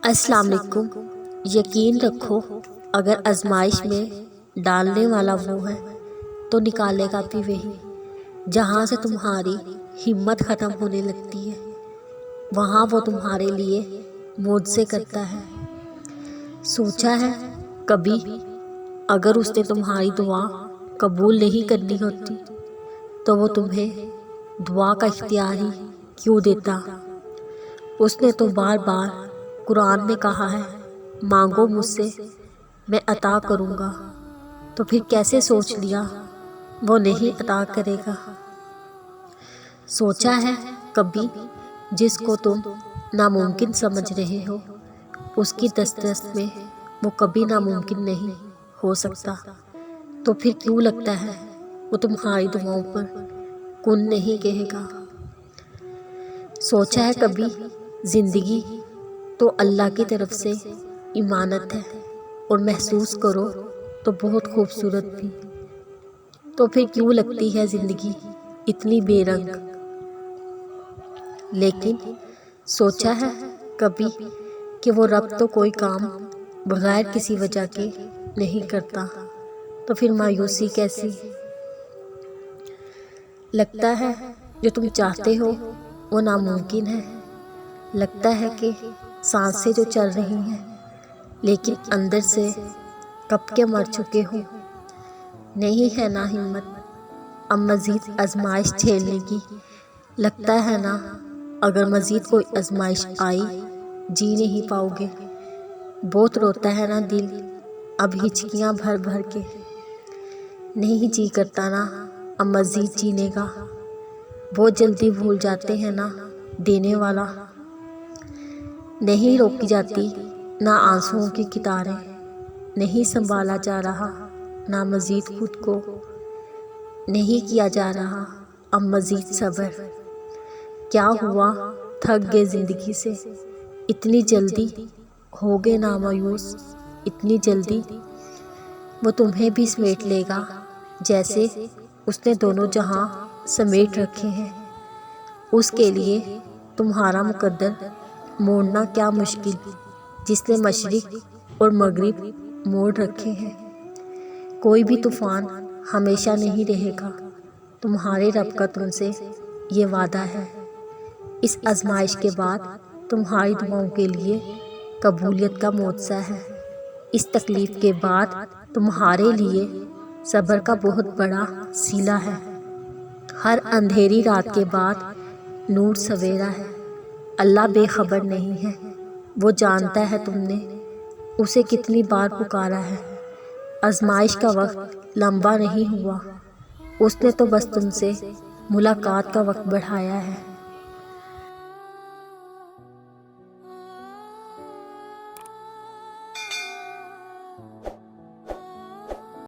السلام علیکم۔ یقین رکھو اگر آزمائش میں ڈالنے والا وہ ہے تو نکالے گا بھی وہی۔ جہاں سے تمہاری ہمت ختم ہونے لگتی ہے وہاں وہ تمہارے لیے معجزے کرتا ہے۔ سوچا ہے کبھی اگر اس نے تمہاری دعا قبول نہیں کرنی ہوتی تو وہ تمہیں دعا کا اختیار ہی کیوں دیتا؟ اس نے تو بار بار قرآن میں کہا ہے مانگو مجھ سے میں عطا کروں گا، تو پھر کیسے سوچ لیا وہ نہیں عطا کرے گا؟ سوچا ہے کبھی جس کو تم ناممکن سمجھ رہے ہو اس کی دسترس میں وہ کبھی ناممکن نہیں ہو سکتا، تو پھر کیوں لگتا ہے وہ تمہاری دعاؤں پر کن نہیں کہے گا؟ سوچا ہے کبھی زندگی تو اللہ کی طرف سے امانت ہے اور محسوس کرو تو بہت خوبصورت بھی، تو پھر کیوں لگتی ہے زندگی اتنی بے رنگ؟ لیکن سوچا ہے کبھی کہ وہ رب تو کوئی کام بغیر کسی وجہ کے نہیں کرتا، تو پھر مایوسی کیسی؟ لگتا ہے جو تم چاہتے ہو وہ ناممکن ہے، لگتا ہے کہ سانسیں جو چل رہی ہیں لیکن اندر سے کب کے مر چکے ہو۔ نہیں ہے نا ہمت اب مزید آزمائش جھیلنے کی، لگتا ہے نا اگر مزید کوئی آزمائش آئی جی نہیں پاؤ گے۔ بہت روتا ہے نا دل اب ہچکیاں بھر بھر کے، نہیں جی کرتا نا اب مزید جینے کا۔ بہت جلدی بھول جاتے ہیں نا دینے والا، نہیں روکی جاتی نہ آنسوؤں کی قطاریں، نہیں سنبھالا جا رہا نہ مزید خود کو، نہیں کیا جا رہا اب مزید صبر۔ کیا ہوا تھک گئے زندگی سے اتنی جلدی ہو گئے نامایوس اتنی جلدی؟ وہ تمہیں بھی سمیٹ لے گا جیسے اس نے دونوں جہاں سمیٹ رکھے ہیں۔ اس کے لیے تمہارا مقدر موڑنا کیا مشکل جس نے مشرق اور مغرب موڑ رکھے ہیں۔ کوئی بھی طوفان ہمیشہ نہیں رہے گا، تمہارے رب کا تم سے یہ وعدہ ہے۔ اس آزمائش کے بعد تمہاری دعاؤں کے لیے قبولیت کا معجزہ ہے۔ اس تکلیف کے بعد تمہارے لیے صبر کا بہت بڑا صلہ ہے۔ ہر اندھیری رات کے بعد نور سویرا ہے۔ اللہ بے خبر نہیں ہے، وہ جانتا ہے تم نے اسے کتنی بار پکارا ہے۔ آزمائش کا وقت لمبا نہیں ہوا، اس نے تو بس تم سے ملاقات کا وقت بڑھایا ہے۔